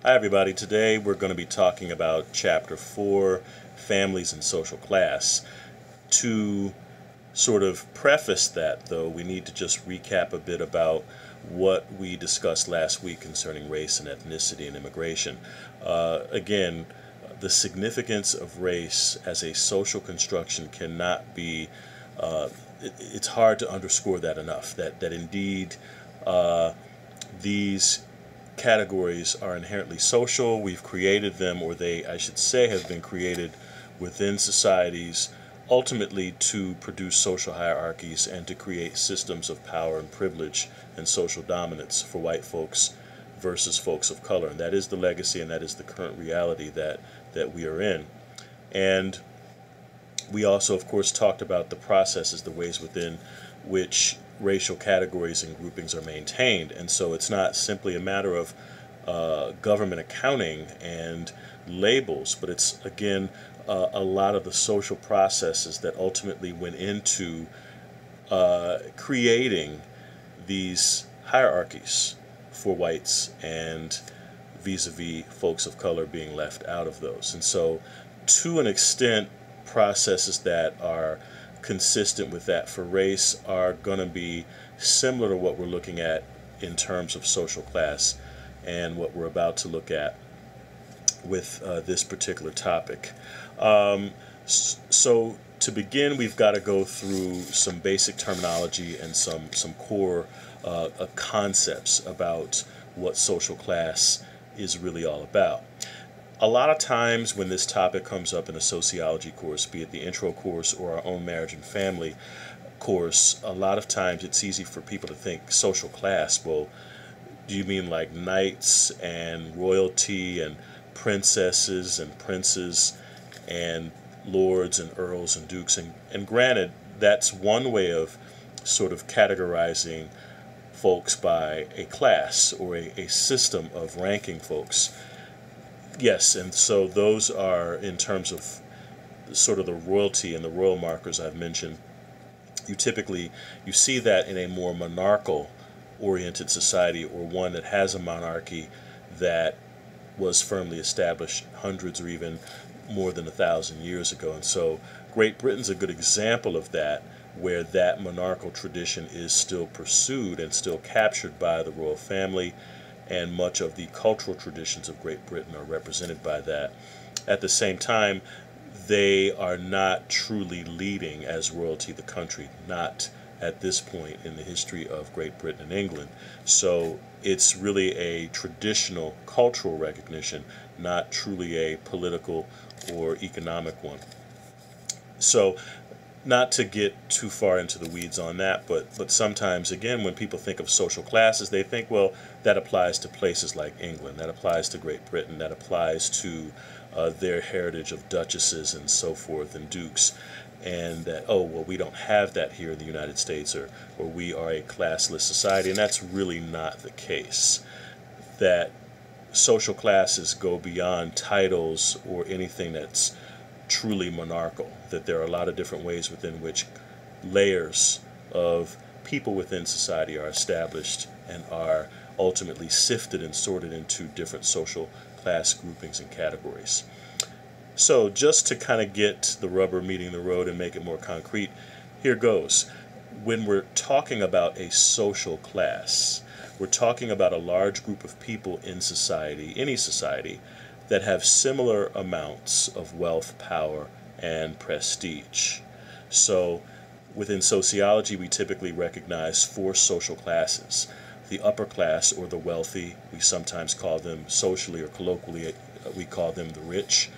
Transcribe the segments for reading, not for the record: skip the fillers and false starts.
Hi everybody, today we're going to be talking about Chapter 4, Families and Social Class. To sort of preface that, though, we need to just recap a bit about what we discussed last week concerning race and ethnicity and immigration. Again, the significance of race as a social construction cannot be, it's hard to underscore that enough, that indeed these categories are inherently social. We've created them, or they, I should say, have been created within societies ultimately to produce social hierarchies and to create systems of power and privilege and social dominance for white folks versus folks of color. And that is the legacy, and that is the current reality that we are in. And we also, of course, talked about the processes, the ways within which racial categories and groupings are maintained. And so it's not simply a matter of government accounting and labels, but it's, again, a lot of the social processes that ultimately went into creating these hierarchies for whites and vis-a-vis folks of color being left out of those. And so, to an extent, processes that are consistent with that for race are going to be similar to what we're looking at in terms of social class and what we're about to look at with this particular topic. So to begin, we've got to go through some basic terminology and some core concepts about what social class is really all about. A lot of times when this topic comes up in a sociology course, be it the intro course or our own marriage and family course, a lot of times it's easy for people to think social class. Well, do you mean like knights and royalty and princesses and princes and lords and earls and dukes? And granted, that's one way of sort of categorizing folks by a class or a system of ranking folks. Yes, and so those are in terms of sort of the royalty and the royal markers I've mentioned. You see that in a more monarchical oriented society, or one that has a monarchy that was firmly established hundreds or even more than 1,000 years ago. And so Great Britain's a good example of that, where that monarchical tradition is still pursued and still captured by the royal family, and much of the cultural traditions of Great Britain are represented by that. At the same time, they are not truly leading as royalty the country, not at this point in the history of Great Britain and England. So it's really a traditional cultural recognition, not truly a political or economic one. So, not to get too far into the weeds on that, but sometimes, again, when people think of social classes, they think, well, that applies to places like England, that applies to Great Britain, that applies to their heritage of duchesses and so forth and dukes, and that, oh, well, we don't have that here in the United States, or we are a classless society, and that's really not the case. That social classes go beyond titles or anything that's truly monarchical, that there are a lot of different ways within which layers of people within society are established and are ultimately sifted and sorted into different social class groupings and categories. So just to kind of get the rubber meeting the road and make it more concrete, here goes. When we're talking about a social class, we're talking about a large group of people in society, any society, that have similar amounts of wealth, power, and prestige. So within sociology, we typically recognize 4 social classes. The upper class, or the wealthy, we sometimes call them socially or colloquially, we call them the rich.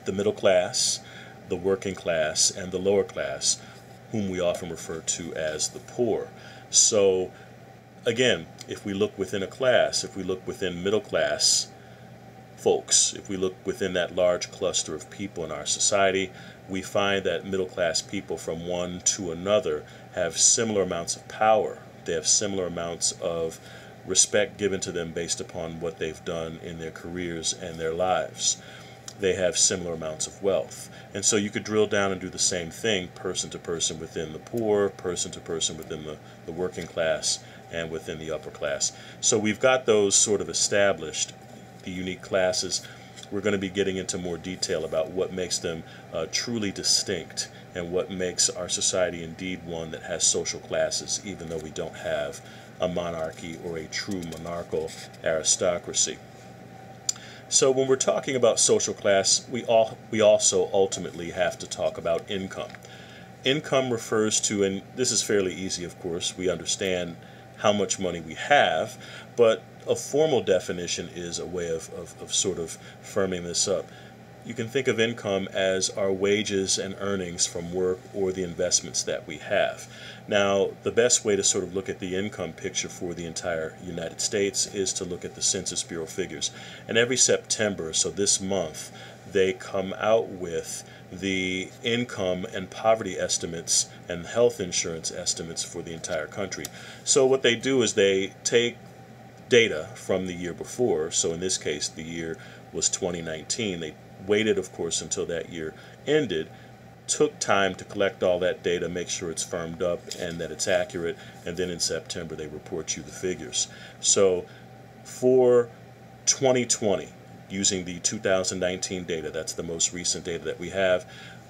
The middle class, the working class, and the lower class, whom we often refer to as the poor. So again, if we look within a class, if we look within middle class folks, if we look within that large cluster of people in our society, we find that middle class people from one to another have similar amounts of power. They have similar amounts of respect given to them based upon what they've done in their careers and their lives. They have similar amounts of wealth. And so you could drill down and do the same thing, person to person within the poor, person to person within the working class, and within the upper class. So we've got those sort of established. the unique classes, we're going to be getting into more detail about what makes them truly distinct and what makes our society indeed one that has social classes, even though we don't have a monarchy or a true monarchical aristocracy. So when we're talking about social class, we also ultimately have to talk about income. Income refers to, and this is fairly easy, of course, we understand how much money we have, but a formal definition is a way of sort of firming this up. You can think of income as our wages and earnings from work or the investments that we have. Now, the best way to sort of look at the income picture for the entire United States is to look at the Census Bureau figures. And every September, so this month, they come out with the income and poverty estimates and health insurance estimates for the entire country. So what they do is they take data from the year before, so in this case the year was 2019. They waited, of course, until that year ended, took time to collect all that data, make sure it's firmed up and that it's accurate, and then in September they report you the figures. So for 2020, using the 2019 data, that's the most recent data that we have,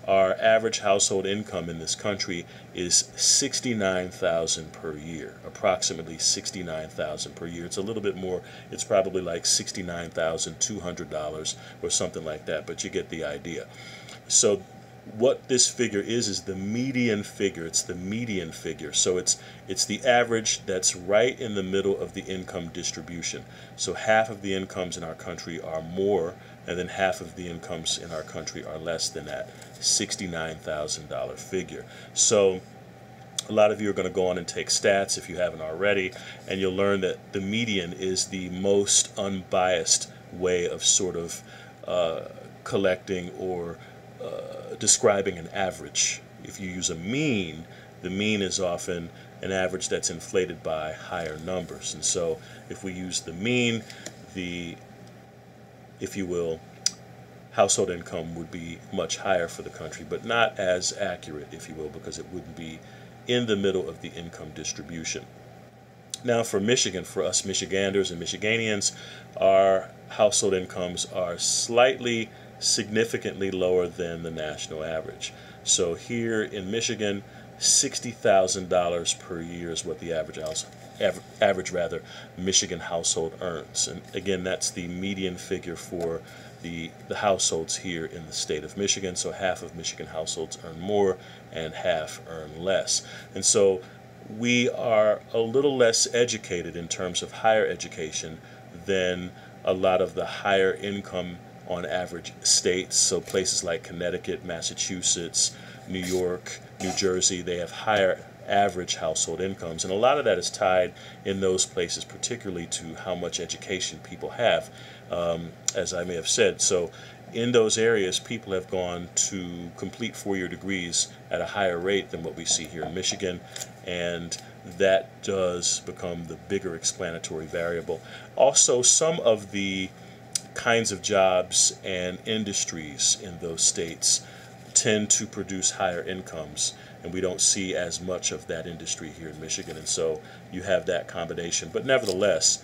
our average household income in this country is $69,000 per year, approximately $69,000 per year. It's a little bit more, it's probably like $69,200 or something like that, but you get the idea. So what this figure is the median figure. It's the median figure. So it's the average that's right in the middle of the income distribution. So half of the incomes in our country are more, and then half of the incomes in our country are less than that $69,000 figure. So a lot of you are going to go on and take stats if you haven't already, and you'll learn that the median is the most unbiased way of sort of collecting or describing an average. If you use a mean, the mean is often an average that's inflated by higher numbers. And so if we use the mean, if you will, household income would be much higher for the country, but not as accurate, if you will, because it wouldn't be in the middle of the income distribution. Now for Michigan, for us Michiganders and Michiganians, our household incomes are slightly, significantly lower than the national average. So here in Michigan, $60,000 per year is what the average Michigan household earns. And again, that's the median figure for the households here in the state of Michigan. So half of Michigan households earn more and half earn less. And so we are a little less educated in terms of higher education than a lot of the higher income on average states. So places like Connecticut, Massachusetts, New York, New Jersey, they have higher average household incomes, and a lot of that is tied in those places particularly to how much education people have, as I may have said. So in those areas, people have gone to complete four-year degrees at a higher rate than what we see here in Michigan, and that does become the bigger explanatory variable. Also, some of the kinds of jobs and industries in those states tend to produce higher incomes, and we don't see as much of that industry here in Michigan, and so you have that combination. But nevertheless,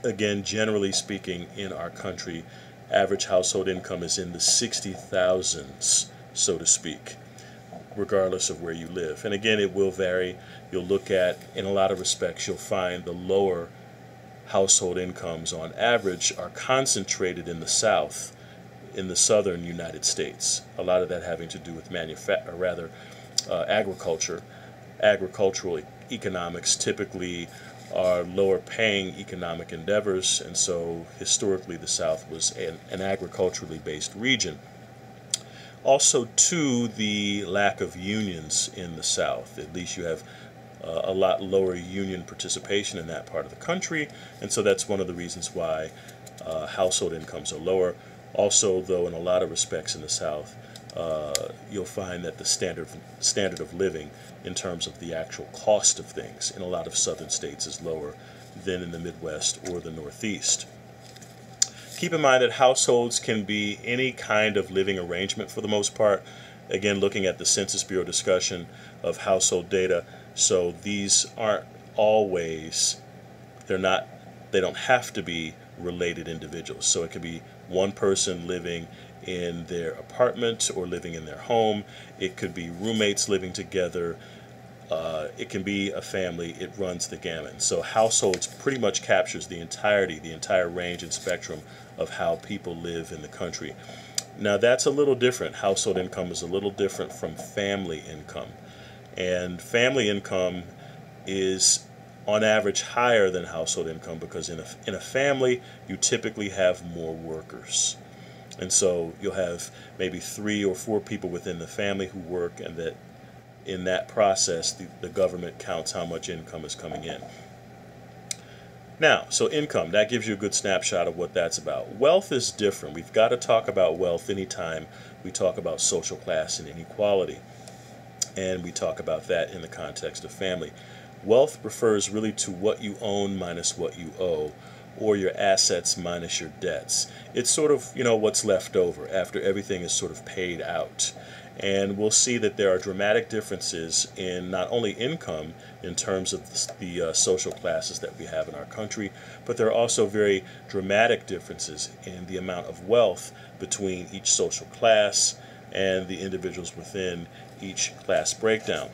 again, generally speaking, in our country, average household income is in the 60,000s, so to speak, regardless of where you live. And again, it will vary. You'll look at, in a lot of respects, you'll find the lower household incomes on average are concentrated in the South, in the southern United States. A lot of that having to do with agriculture. Agricultural economics typically are lower paying economic endeavors, and so historically the South was an agriculturally based region. Also, too, the lack of unions in the South. At least you have a lot lower union participation in that part of the country, and so that's one of the reasons why household incomes are lower. Also, though, in a lot of respects in the South, you'll find that the standard of living in terms of the actual cost of things in a lot of southern states is lower than in the Midwest or the Northeast. Keep in mind that households can be any kind of living arrangement for the most part. Again, looking at the Census Bureau discussion of household data, so these aren't always, they don't have to be related individuals. So it could be one person living in their apartment or living in their home. It could be roommates living together. It can be a family. It runs the gamut. So households pretty much captures the entire range and spectrum of how people live in the country. Now that's a little different. Household income is a little different from family income. And family income is on average higher than household income because in a family you typically have more workers. And so you'll have maybe 3 or 4 people within the family who work, and that in that process the government counts how much income is coming in. Now, so income, that gives you a good snapshot of what that's about. Wealth is different. We've got to talk about wealth anytime we talk about social class and inequality. And we talk about that in the context of family. Wealth refers really to what you own minus what you owe, or your assets minus your debts. It's sort of, what's left over after everything is sort of paid out. And we'll see that there are dramatic differences in not only income in terms of the social classes that we have in our country, but there are also very dramatic differences in the amount of wealth between each social class and the individuals within each class breakdown.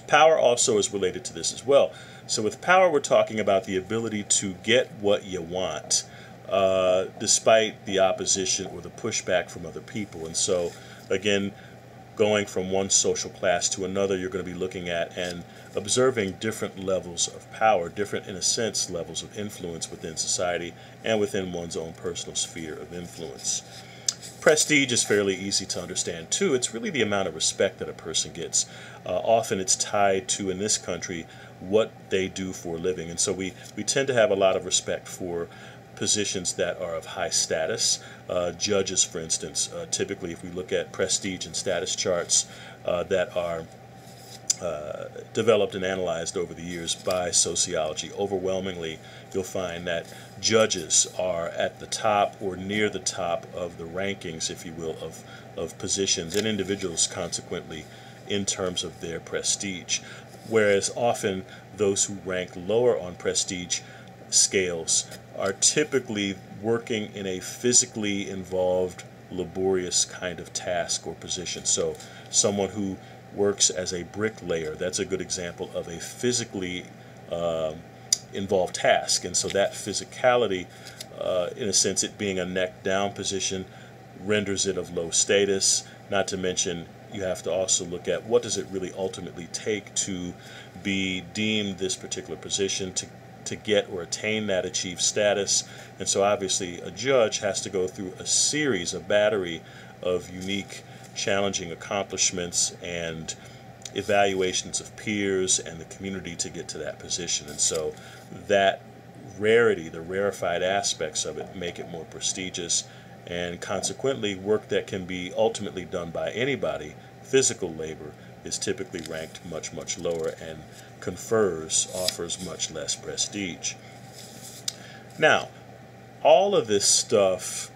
Power also is related to this as well. So with power, we're talking about the ability to get what you want, despite the opposition or the pushback from other people. And so, again, going from one social class to another, you're going to be looking at and observing different levels of power, different, in a sense, levels of influence within society and within one's own personal sphere of influence. Prestige is fairly easy to understand too. It's really the amount of respect that a person gets. Often it's tied to, in this country, what they do for a living. And so we tend to have a lot of respect for positions that are of high status. Judges, for instance, typically if we look at prestige and status charts that are developed and analyzed over the years by sociology, overwhelmingly you'll find that judges are at the top or near the top of the rankings, if you will, of positions and individuals consequently in terms of their prestige. Whereas often those who rank lower on prestige scales are typically working in a physically involved, laborious kind of task or position. So someone who works as a bricklayer, that's a good example of a physically involved task. And so that physicality, in a sense, it being a neck down position, renders it of low status. Not to mention, you have to also look at what does it really ultimately take to be deemed this particular position, to get or attain that achieved status. And so obviously a judge has to go through a battery of unique, challenging accomplishments and evaluations of peers and the community to get to that position. And so that rarity, the rarefied aspects of it, make it more prestigious, and consequently work that can be ultimately done by anybody, physical labor, is typically ranked much, much lower and offers much less prestige. Now, all of this stuff,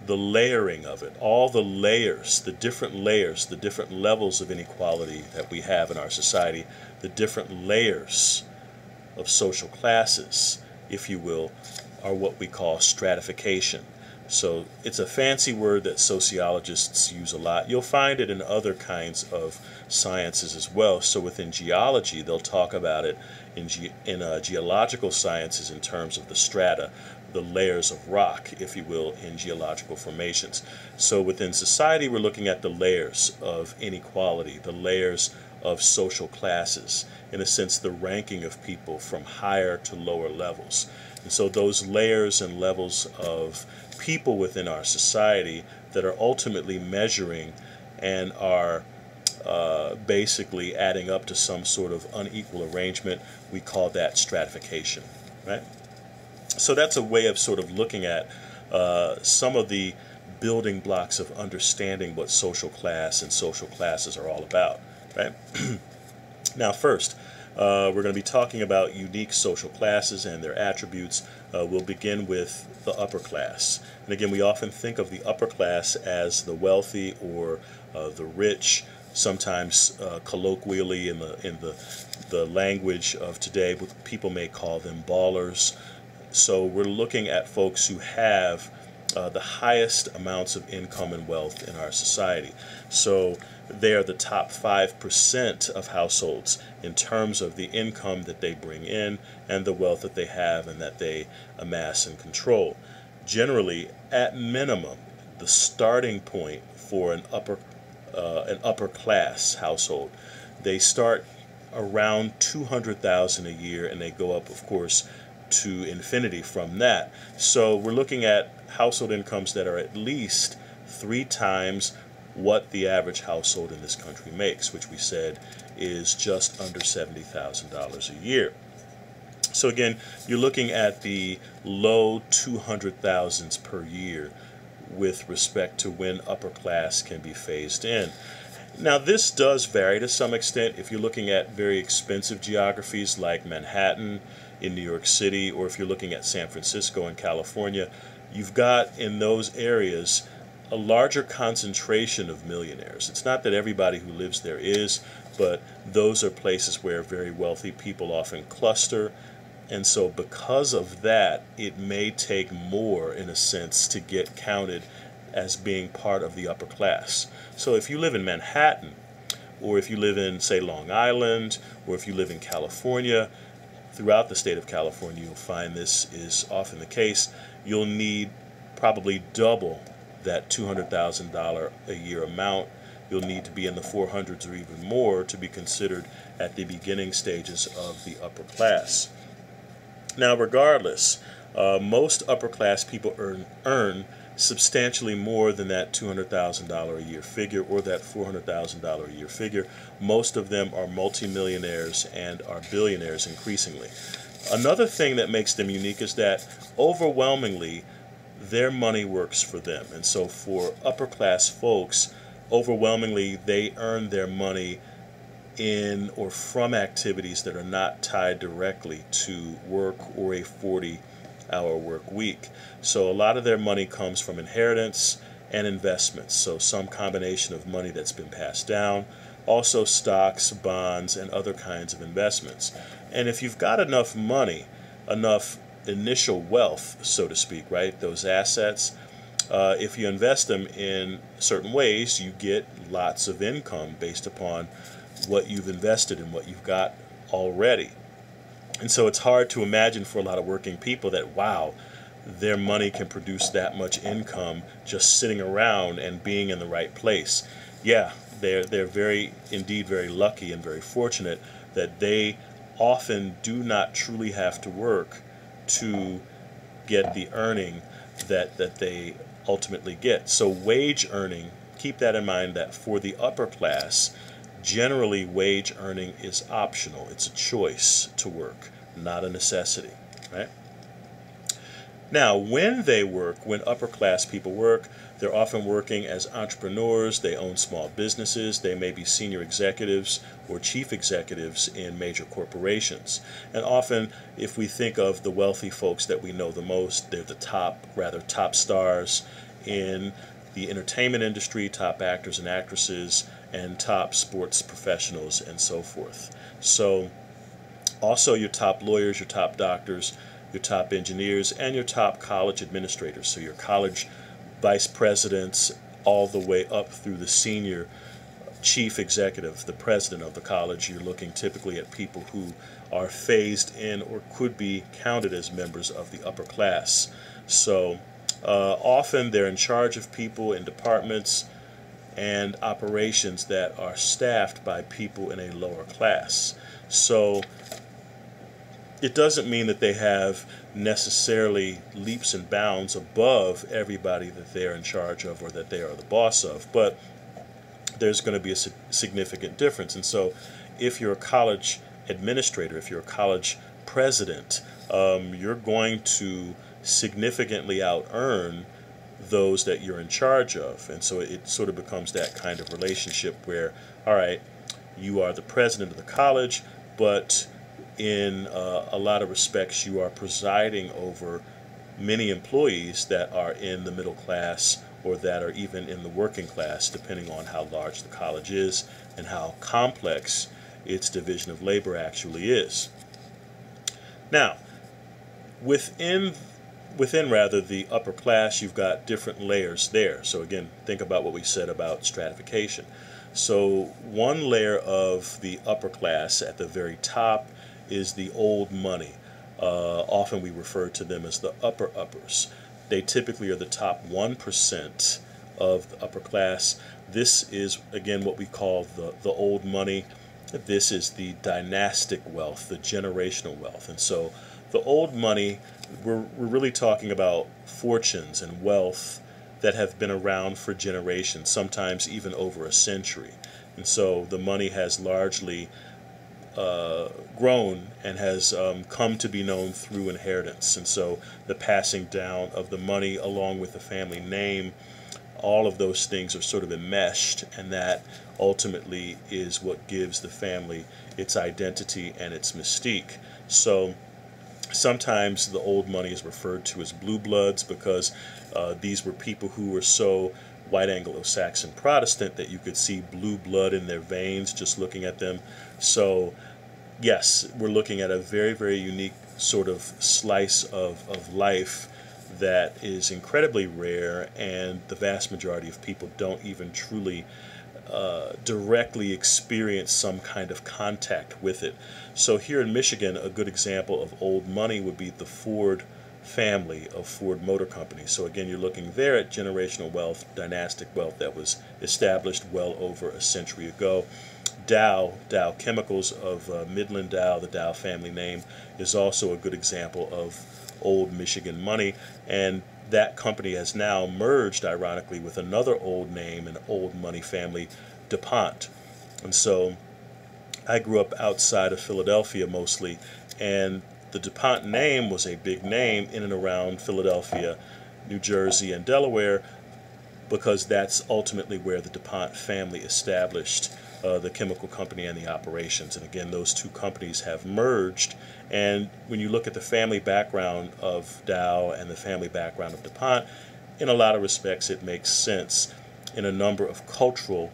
the layering of it, all the layers, the different levels of inequality that we have in our society, the different layers of social classes, if you will, are what we call stratification. So it's a fancy word that sociologists use a lot. You'll find it in other kinds of sciences as well. So within geology, they'll talk about it in geological sciences in terms of the strata, the layers of rock, if you will, in geological formations. So within society, we're looking at the layers of inequality, the layers of social classes, in a sense, the ranking of people from higher to lower levels. And so those layers and levels of people within our society that are ultimately measuring and are basically adding up to some sort of unequal arrangement, we call that stratification, right? So that's a way of sort of looking at some of the building blocks of understanding what social class and social classes are all about, right? Now first, we're going to be talking about unique social classes and their attributes. We'll begin with the upper class. And again, we often think of the upper class as the wealthy or the rich, sometimes colloquially in the language of today, people may call them ballers. So we're looking at folks who have the highest amounts of income and wealth in our society. So they are the top 5% of households in terms of the income that they bring in and the wealth that they have and that they amass and control. Generally, at minimum, the starting point for an upper class household, they start around 200,000 a year, and they go up, of course, to infinity from that. So we're looking at household incomes that are at least 3 times what the average household in this country makes, which we said is just under $70,000 a year. So again, you're looking at the low 200,000s per year with respect to when upper class can be phased in. Now, this does vary to some extent if you're looking at very expensive geographies like Manhattan in New York City, or if you're looking at San Francisco in California. You've got in those areas a larger concentration of millionaires. It's not that everybody who lives there is, but those are places where very wealthy people often cluster. And so because of that, it may take more, in a sense, to get counted as being part of the upper class. So if you live in Manhattan, or if you live in, say, Long Island, or if you live in California, throughout the state of California, you'll find this is often the case. You'll need probably double that $200,000 a year amount. You'll need to be in the 400s or even more to be considered at the beginning stages of the upper class. Now, regardless, most upper class people earn substantially more than that $200,000 a year figure or that $400,000 a year figure. Most of them are multimillionaires and are billionaires increasingly. Another thing that makes them unique is that overwhelmingly their money works for them. And so for upper class folks, overwhelmingly they earn their money in or from activities that are not tied directly to work or a 40-hour work week. So a lot of their money comes from inheritance and investments, so some combination of money that's been passed down, also stocks, bonds, and other kinds of investments. And if you've got enough money, enough initial wealth, so to speak, right, those assets, if you invest them in certain ways, you get lots of income based upon what you've invested and what you've got already. And so it's hard to imagine for a lot of working people that, wow, their money can produce that much income just sitting around and being in the right place. Yeah, they're indeed very lucky and very fortunate that they often do not truly have to work to get the earning that they ultimately get. So wage earning, keep that in mind, that for the upper class, generally wage earning is optional. It's a choice to work, not a necessity, right? Now, when they work, when upper class people work, they're often working as entrepreneurs. They own small businesses. They may be senior executives or chief executives in major corporations. And often, if we think of the wealthy folks that we know the most, they're the top stars in the entertainment industry, top actors and actresses, and top sports professionals, and so forth. So also your top lawyers, your top doctors, your top engineers, and your top college administrators. So your college vice presidents all the way up through the senior chief executive, the president of the college. You're looking typically at people who are phased in or could be counted as members of the upper class. So often they're in charge of people in departments and operations that are staffed by people in a lower class. So it doesn't mean that they have necessarily leaps and bounds above everybody that they're in charge of or that they are the boss of, but there's going to be a significant difference. And so if you're a college administrator, if you're a college president, you're going to significantly out-earn those that you're in charge of. And so it sort of becomes that kind of relationship where, all right, you are the president of the college, but in a lot of respects you are presiding over many employees that are in the middle class or that are even in the working class, depending on how large the college is and how complex its division of labor actually is. Now, Within rather the upper class, you've got different layers there. So again, think about what we said about stratification. So one layer of the upper class at the very top is the old money. Often we refer to them as the upper uppers. They typically are the top 1% of the upper class. This is again what we call the old money. This is the dynastic wealth, the generational wealth. And so the old money, we're really talking about fortunes and wealth that have been around for generations, sometimes even over a century. And so the money has largely grown and has come to be known through inheritance. And so the passing down of the money along with the family name, all of those things are sort of enmeshed, and that ultimately is what gives the family its identity and its mystique. So sometimes the old money is referred to as blue bloods because these were people who were so white Anglo-Saxon Protestant that you could see blue blood in their veins just looking at them. So yes, we're looking at a very, very unique sort of slice of life that is incredibly rare, and the vast majority of people don't even truly directly experience some kind of contact with it. So here in Michigan, a good example of old money would be the Ford family of Ford Motor Company. So again, you're looking there at generational wealth, dynastic wealth that was established well over a century ago. Dow Chemicals of Midland Dow, the Dow family name, is also a good example of old Michigan money, and that company has now merged, ironically, with another old name, an old money family, DuPont. And so I grew up outside of Philadelphia mostly, and the DuPont name was a big name in and around Philadelphia, New Jersey, and Delaware, because that's ultimately where the DuPont family established the chemical company and the operations. And again, those two companies have merged. And when you look at the family background of Dow and the family background of DuPont, in a lot of respects it makes sense in a number of culturally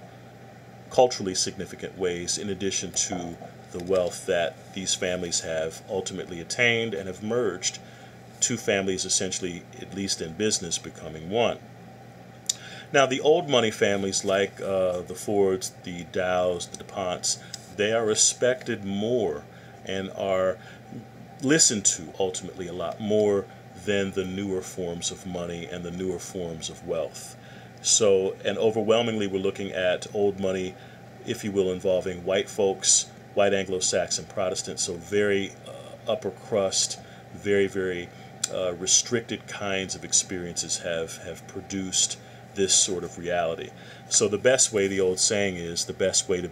significant ways, in addition to the wealth that these families have ultimately attained and have merged. Two families essentially, at least in business, becoming one. Now, the old money families like the Fords, the Dows, the DuPonts, they are respected more and are listened to ultimately a lot more than the newer forms of money and the newer forms of wealth. So, and overwhelmingly we're looking at old money, if you will, involving white folks, white Anglo-Saxon Protestants, so very upper crust, very, very restricted kinds of experiences have produced this sort of reality. So the best way, the old saying is, the best way to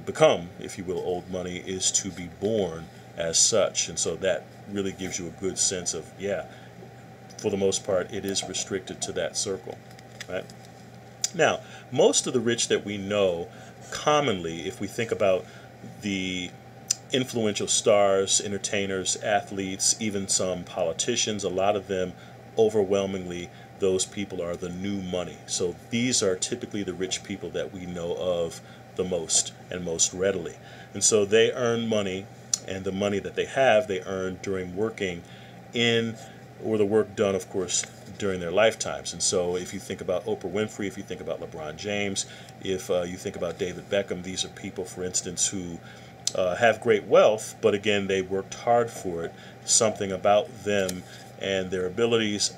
become, if you will, old money is to be born as such. And so that really gives you a good sense of, yeah, for the most part, it is restricted to that circle, right? Now, most of the rich that we know, commonly, if we think about the influential stars, entertainers, athletes, even some politicians, a lot of them, overwhelmingly, those people are the new money. So these are typically the rich people that we know of the most and most readily. And so they earn money, and the money that they have, they earn during working in, or the work done, of course, during their lifetimes. And so if you think about Oprah Winfrey, if you think about LeBron James, if you think about David Beckham, these are people, for instance, who have great wealth, but again, they worked hard for it. Something about them and their abilities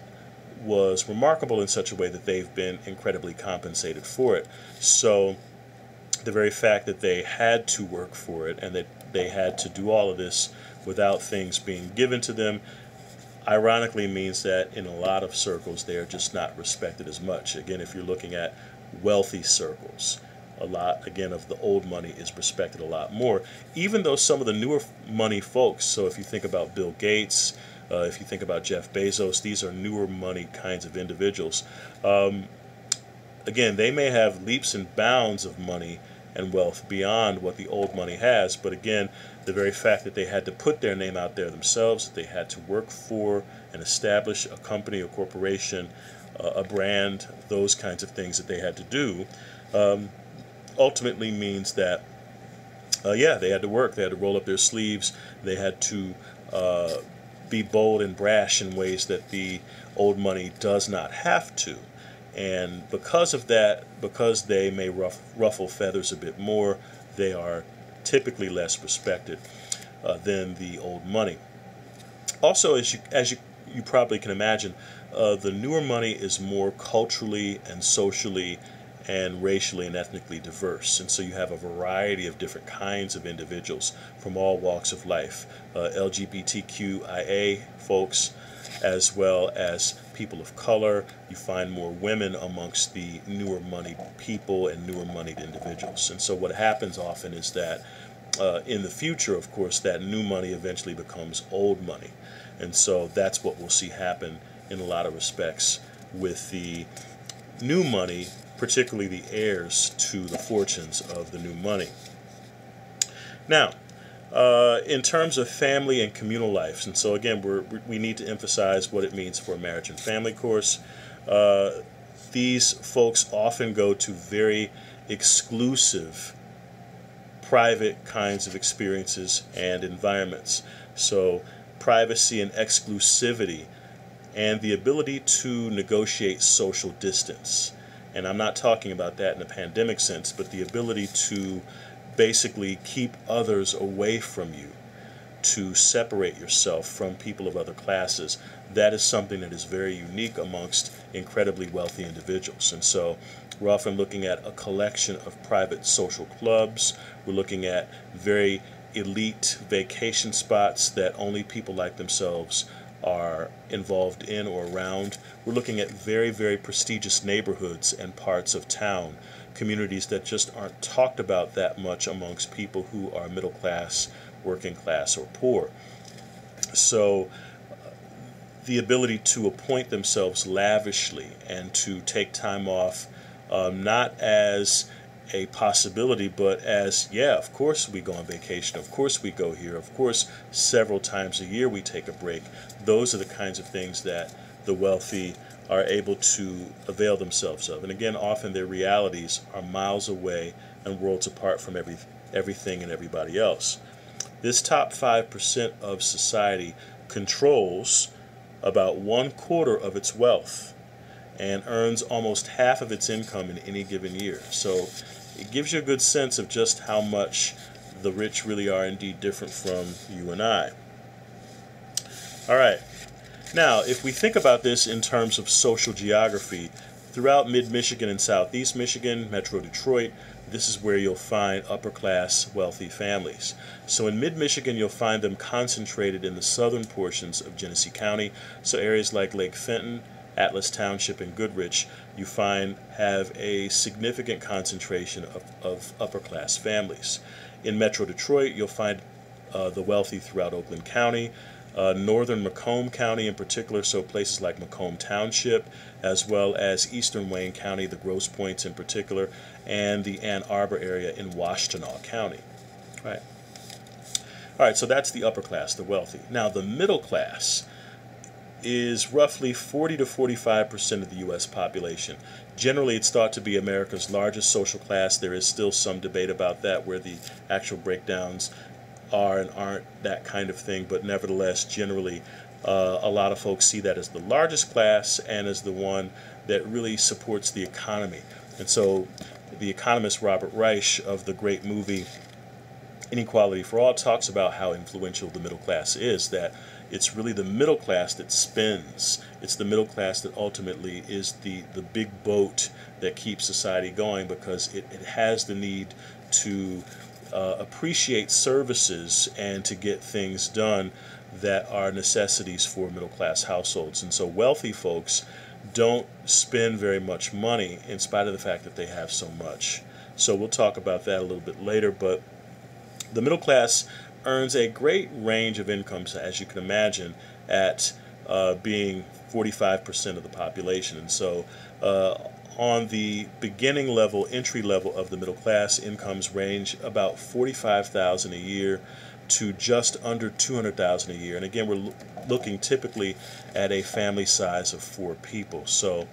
was remarkable in such a way that they've been incredibly compensated for it. So the very fact that they had to work for it and that they had to do all of this without things being given to them, ironically means that in a lot of circles they are just not respected as much. Again, if you're looking at wealthy circles, a lot, again, of the old money is respected a lot more, even though some of the newer money folks, so if you think about Bill Gates, if you think about Jeff Bezos, these are newer money kinds of individuals. Again, they may have leaps and bounds of money and wealth beyond what the old money has, but again, the very fact that they had to put their name out there themselves, that they had to work for and establish a company, a corporation, a brand, those kinds of things that they had to do, ultimately means that Yeah, they had to work. They had to roll up their sleeves. They had to uh, be bold and brash in ways that the old money does not have to. And because of that, because they may ruffle feathers a bit more, they are typically less respected than the old money. Also, you probably can imagine, the newer money is more culturally and socially and racially and ethnically diverse. And so you have a variety of different kinds of individuals from all walks of life, LGBTQIA folks, as well as people of color. You find more women amongst the newer moneyed people and newer moneyed individuals. And so what happens often is that in the future, of course, that new money eventually becomes old money. And so that's what we'll see happen in a lot of respects with the new money, particularly the heirs to the fortunes of the new money. Now, in terms of family and communal life, and so again, we need to emphasize what it means for a marriage and family course. These folks often go to very exclusive, private kinds of experiences and environments. So privacy and exclusivity and the ability to negotiate social distance. And I'm not talking about that in a pandemic sense, but the ability to basically keep others away from you, to separate yourself from people of other classes. That is something that is very unique amongst incredibly wealthy individuals. And so we're often looking at a collection of private social clubs. We're looking at very elite vacation spots that only people like themselves are involved in or around. We're looking at very, very prestigious neighborhoods and parts of town, communities that just aren't talked about that much amongst people who are middle class, working class, or poor. So the ability to appoint themselves lavishly and to take time off, not as a possibility, but as, yeah, of course we go on vacation, of course we go here, of course several times a year we take a break. Those are the kinds of things that the wealthy are able to avail themselves of. And again, often their realities are miles away and worlds apart from everything and everybody else. This top 5% of society controls about 1/4 of its wealth and earns almost half of its income in any given year. So it gives you a good sense of just how much the rich really are indeed different from you and I. All right. Now, if we think about this in terms of social geography, throughout mid-Michigan and southeast Michigan, Metro Detroit, this is where you'll find upper-class wealthy families. So in mid-Michigan, you'll find them concentrated in the southern portions of Genesee County. So areas like Lake Fenton, Atlas Township, and Goodrich, you find have a significant concentration of upper-class families. In Metro Detroit, you'll find the wealthy throughout Oakland County, northern Macomb County in particular, so places like Macomb Township, as well as eastern Wayne County, the Grosse Pointes in particular, and the Ann Arbor area in Washtenaw County. All right, so that's the upper class, the wealthy. Now the middle class is roughly 40 to 45% of the U.S. population. Generally, it's thought to be America's largest social class. There is still some debate about that, where the actual breakdowns are and aren't that kind of thing, but nevertheless, generally, a lot of folks see that as the largest class and as the one that really supports the economy. And so the economist Robert Reich of the great movie Inequality for All talks about how influential the middle class is, that it's really the middle class that spins. It's the middle class that ultimately is the big boat that keeps society going, because it has the need to appreciate services and to get things done that are necessities for middle class households. And so wealthy folks don't spend very much money in spite of the fact that they have so much. So we'll talk about that a little bit later, but the middle class earns a great range of incomes, as you can imagine, at being 45% of the population. And so on the beginning level, entry level of the middle class, incomes range about $45,000 a year to just under $200,000 a year. And again, we're looking typically at a family size of 4 people. So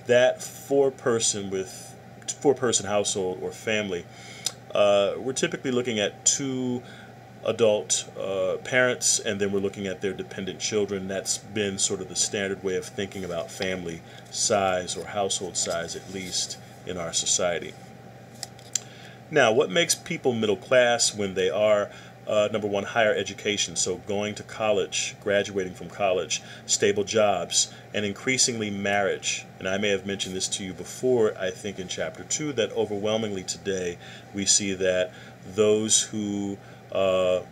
that four-person household or family we're typically looking at two adult parents, and then we're looking at their dependent children. That's been sort of the standard way of thinking about family size, or household size at least, in our society. Now, what makes people middle class when they are, number one, higher education, so going to college, graduating from college, stable jobs, and increasingly marriage. And I may have mentioned this to you before, I think in Chapter 2, that overwhelmingly today we see that those who are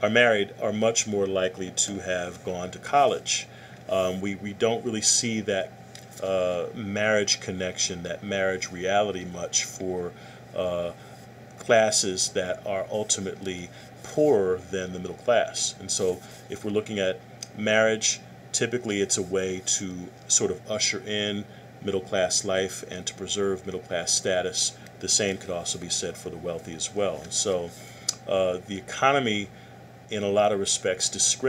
married are much more likely to have gone to college. We don't really see that marriage connection, that marriage reality much for classes that are ultimately poorer than the middle class. And so if we're looking at marriage, typically it's a way to sort of usher in middle class life and to preserve middle class status. The same could also be said for the wealthy as well. And so the economy, in a lot of respects, discriminates